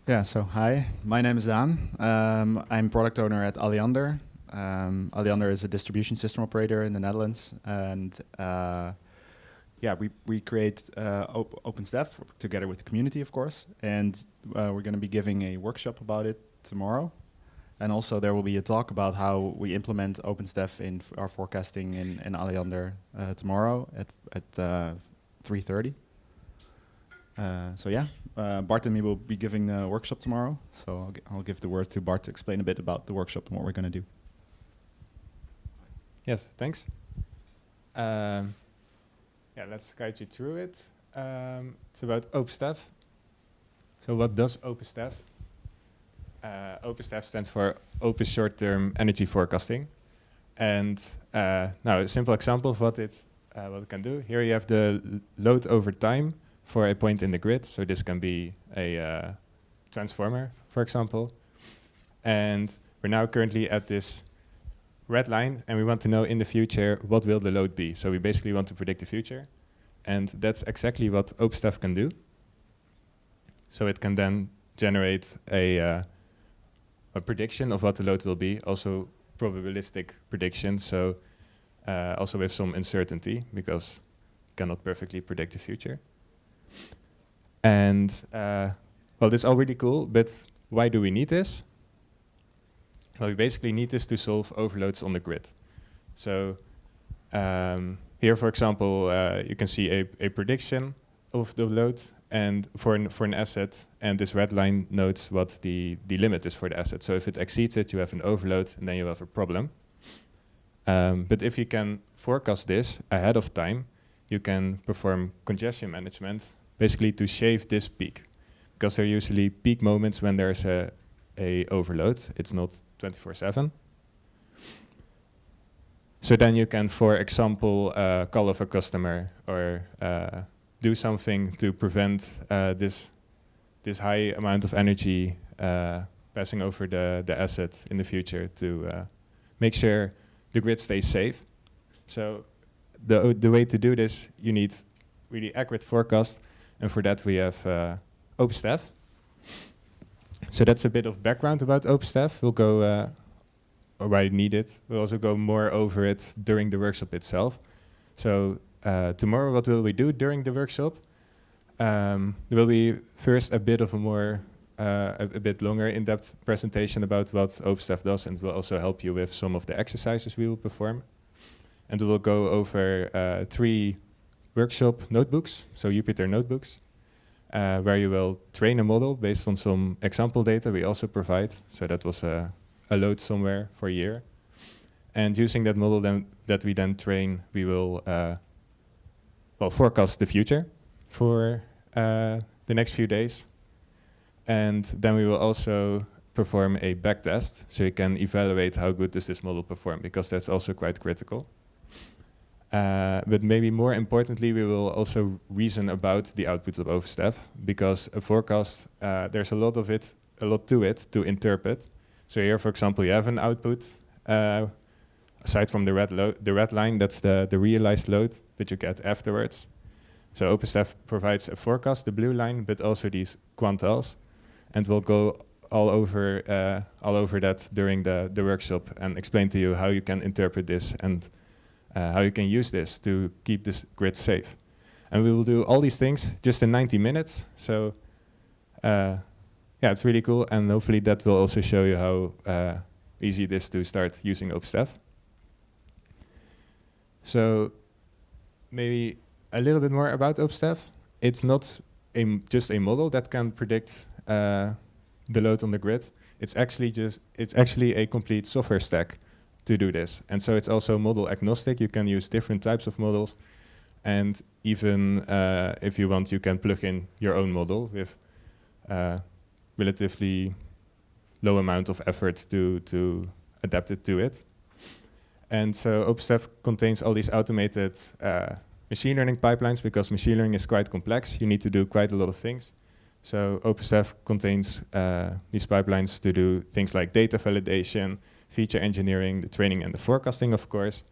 Yeah, so hi, my name is Daan. I'm product owner at Alliander. Alliander is a distribution system operator in the Netherlands, and yeah, we create OpenSTEF together with the community, of course, and we're going to be giving a workshop about it tomorrow. And also there will be a talk about how we implement OpenSTEF in our forecasting in Alliander tomorrow at 3:30. So yeah, Bart and me will be giving the workshop tomorrow. So I'll give the word to Bart to explain a bit about the workshop and what we're going to do. Yes, thanks. Yeah, let's guide you through it. It's about OpenSTEF. So what does OpenSTEF? OpenSTEF stands for Open Short-Term Energy Forecasting. And now a simple example of what it can do. Here you have the load over time for a point in the grid. So this can be a transformer, for example. And we're now currently at this red line, and we want to know in the future what will the load be. So we basically want to predict the future. And that's exactly what OpenSTEF can do. So it can then generate a prediction of what the load will be, also probabilistic prediction, so also with some uncertainty, because you cannot perfectly predict the future. And well, this is all really cool, but why do we need this? Well, we basically need this to solve overloads on the grid. So here, for example, you can see a prediction of the load and for an asset, and this red line notes what the limit is for the asset. So if it exceeds it, you have an overload, and then you have a problem. But if you can forecast this ahead of time, you can perform congestion management, basically to shave this peak, because there are usually peak moments when there's a overload. It's not 24/7. So then you can, for example, call off a customer or do something to prevent this high amount of energy passing over the asset in the future to make sure the grid stays safe. So the way to do this, you need really accurate forecast, and for that we have OpenSTEF. So that's a bit of background about OpenSTEF. We'll go, or why you need it. We'll also go more over it during the workshop itself. So tomorrow, what will we do during the workshop? There will be first a bit of a more, a bit longer in-depth presentation about what OpenSTEF does, and will also help you with some of the exercises we will perform. And we will go over 3 workshop notebooks, so Jupyter Notebooks, where you will train a model based on some example data we also provide. So that was a load somewhere for a year. And using that model that we then train, we will well, forecast the future for the next few days. And then we will also perform a backtest, so you can evaluate how good does this model perform, because that's also quite critical. But maybe more importantly, we will also reason about the outputs of OpenSTEF, because a forecast, there's a lot to it to interpret. So here, for example, you have an output. Aside from the red line, that's the realized load that you get afterwards. So OpenSTEF provides a forecast, the blue line, but also these quantiles, and we'll go all over that during the workshop and explain to you how you can interpret this and how you can use this to keep this grid safe. And we will do all these things just in 90 minutes. So yeah, it's really cool, and hopefully that will also show you how easy it is to start using OpenSTEF. So maybe a little bit more about OpenSTEF. It's not just a model that can predict the load on the grid. It's actually a complete software stack to do this. And so it's also model agnostic. You can use different types of models. And even if you want, you can plug in your own model with relatively low amount of effort to adapt it to it. And so OpenSTEF contains all these automated machine learning pipelines, because machine learning is quite complex. You need to do quite a lot of things. So OpenSTEF contains these pipelines to do things like data validation, feature engineering, the training and the forecasting, of course.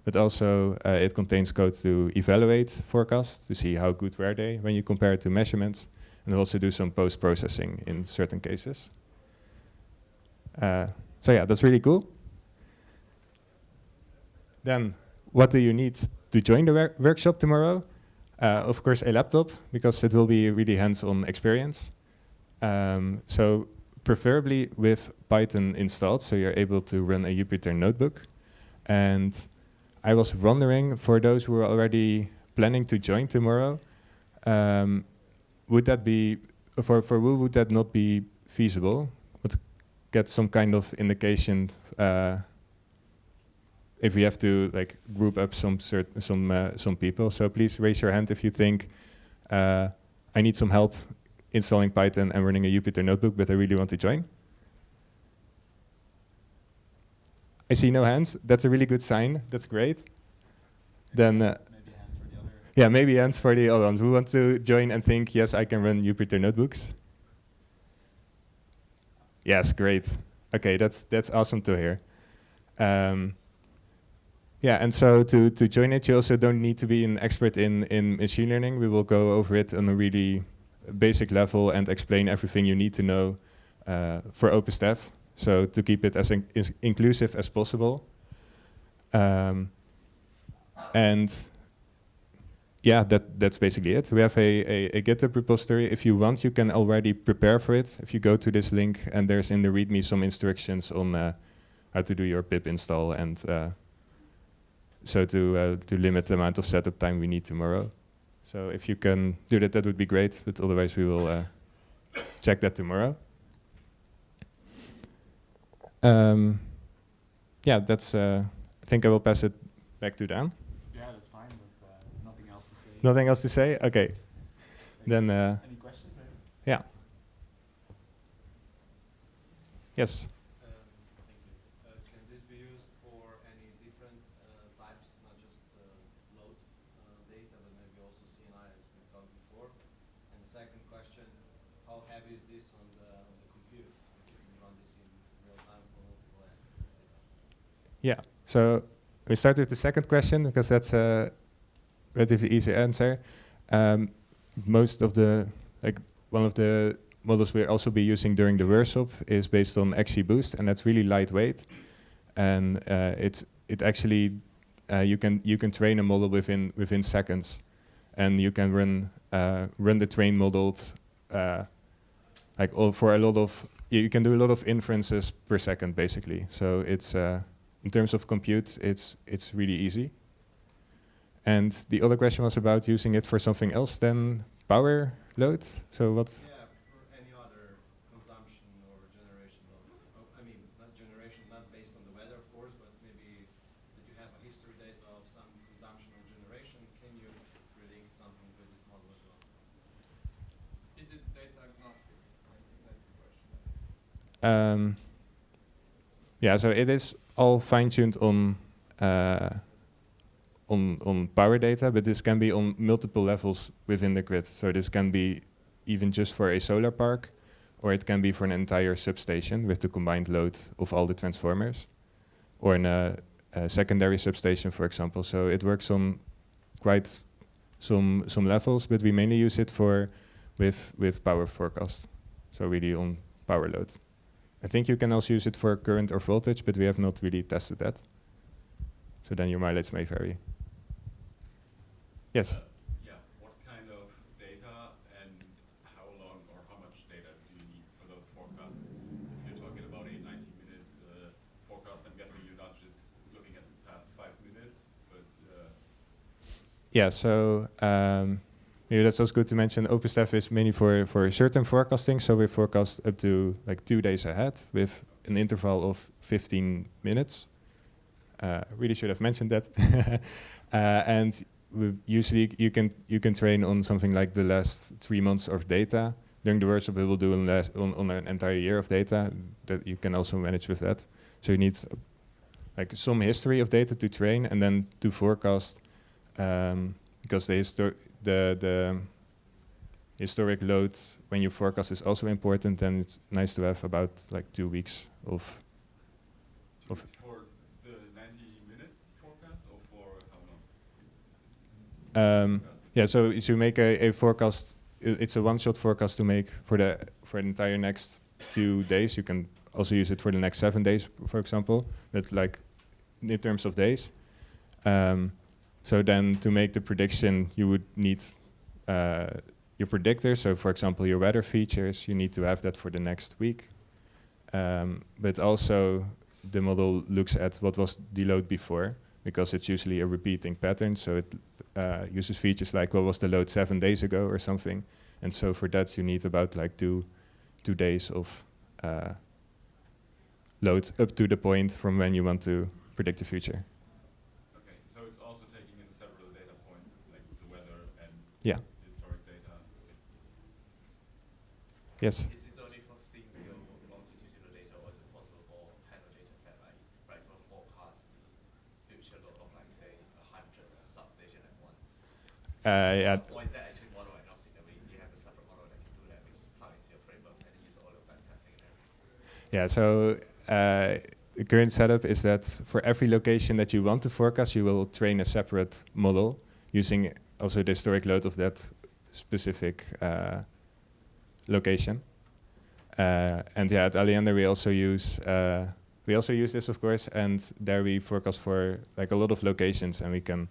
But also it contains code to evaluate forecasts, to see how good were they when you compare it to measurements, and also do some post-processing in certain cases. So yeah, that's really cool. Then, what do you need to join the workshop tomorrow? Of course, a laptop, because it will be a really hands-on experience. So preferably with Python installed, so you're able to run a Jupyter Notebook. And I was wondering, for those who are already planning to join tomorrow, would that be, for who would that not be feasible? Would get some kind of indication if we have to like group up some people. So please raise your hand if you think I need some help installing Python and running a Jupyter Notebook, but I really want to join. I see no hands. That's a really good sign. That's great. Then maybe hands for the other. Yeah, maybe hands for the other ones who want to join and think, yes, I can run Jupyter Notebooks. Yes, great. Okay, that's awesome to hear. Yeah, and so to join it, you also don't need to be an expert in machine learning. We will go over it on a really basic level and explain everything you need to know for OpenSTEF. So to keep it as inclusive as possible. And yeah, that's basically it. We have a GitHub repository. If you want, you can already prepare for it. If you go to this link, and there's in the README some instructions on how to do your pip install, and so to limit the amount of setup time we need tomorrow. So if you can do that, that would be great. But otherwise, we will check that tomorrow. Yeah, that's. I think I will pass it back to Dan. Yeah, that's fine. But nothing else to say. Nothing else to say? Okay. Then. Any questions? Yeah. Yes. Thank you. Can this be used for any different types, not just load data, but maybe also CNI, as we talked before? And the second question: how heavy is this on the computer? You can run this in real time for multiple assets at the same time. Yeah. So we start with the second question because that's a relatively easy answer. Most of the one of the models we'll also be using during the workshop is based on XGBoost, and that's really lightweight. And it actually you can train a model within seconds, and you can run the train modeled for a lot of you can do a lot of inferences per second basically. So it's in terms of compute, it's really easy. And the other question was about using it for something else than power load. So what? Yeah, for any other consumption or generation load. Oh, I mean, not generation, not based on the weather, of course, but maybe that you have a history data of some consumption or generation. Can you predict something with this model as well? Is it data agnostic? That's the question. Yeah, so it is all fine-tuned on power data, but this can be on multiple levels within the grid. So this can be even just for a solar park, or it can be for an entire substation with the combined load of all the transformers, or in a secondary substation, for example. So it works on quite some levels, but we mainly use it with power forecast. So really on power load. I think you can also use it for current or voltage, but we have not really tested that. So then your mileage may vary. Yes? Yeah, what kind of data and how long or how much data do you need for those forecasts? If you're talking about a 90-minute forecast, I'm guessing you're not just looking at the past 5 minutes, but... Yeah, so maybe that's also good to mention. OpenSTEF is mainly for certain forecasting, so we forecast up to like 2 days ahead with an interval of 15 minutes. Really should have mentioned that. And usually you can train on something like the last 3 months of data. During the workshop, we will do on an entire year of data that you can also manage with that. So you need like some history of data to train and then to forecast, because the historic load when you forecast is also important. Then it's nice to have about like 2 weeks of. For the 90-minute forecast or for how long? Yeah, so you make a forecast it's a one-shot forecast to make for the entire next 2 days. You can also use it for the next 7 days, for example, but like in terms of days. So then to make the prediction, you would need your predictor. So for example, your weather features, you need to have that for the next week. But also the model looks at what was the load before, because it's usually a repeating pattern. So it uses features like what was the load 7 days ago or something. And so for that, you need about like two days of load up to the point from when you want to predict the future. Okay, so it's also taking in several data points, like the weather and Yeah. historic data. Yes. Is this only for single longitudinal data, or is it possible for panel data set, like, for example, forecast the future load of, like, say, 100 substations at once? Yeah. Or is that actually model agnostic, that you have a separate model that can do that, which is plug into your framework and then use all of that testing and everything? Yeah, so the current setup is that for every location that you want to forecast, you will train a separate model using also the historic load of that specific location. And yeah, at Alliander we also use this, of course, and there we forecast for like a lot of locations, and we can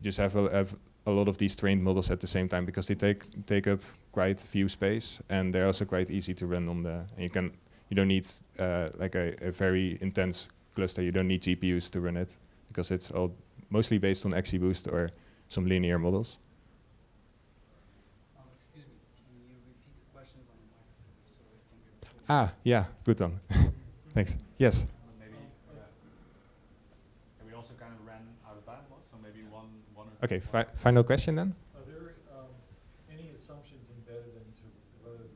just have a lot of these trained models at the same time, because they take up quite few space, and they're also quite easy to run on the. And you don't need like a very intense cluster. You don't need GPUs to run it, because it's all mostly based on XGBoost or some linear models. Excuse me, can you repeat the questions on the microphone so it can be recorded? Yeah, good one. Thanks. Yes. Maybe, and we also kind of ran out of time, so maybe one or Okay, final question then. Are there any assumptions embedded into whether the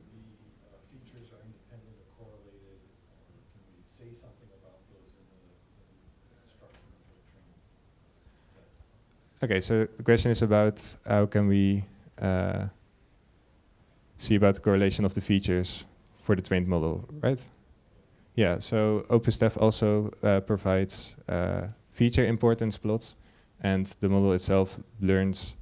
features are independent or correlated, or can we say something about those in the construction of the training set? Okay, so the question is about how can we see about the correlation of the features for the trained model, right? Yeah, so OpenSTEF also provides feature importance plots, and the model itself learns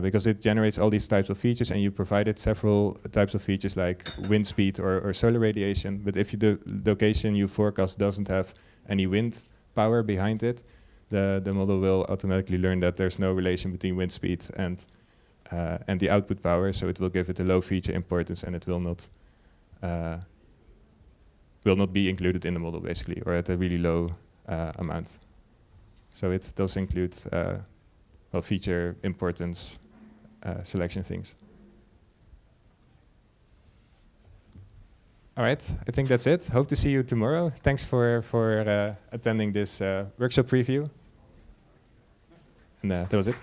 because it generates all these types of features, and you provided several types of features like wind speed or solar radiation. But if the location you forecast doesn't have any wind power behind it, the model will automatically learn that there's no relation between wind speed and the output power, so it will give it a low feature importance, and it will not be included in the model basically, or at a really low amount. So it does include feature importance selection things. All right, I think that's it. Hope to see you tomorrow. Thanks for attending this workshop preview. And that was it.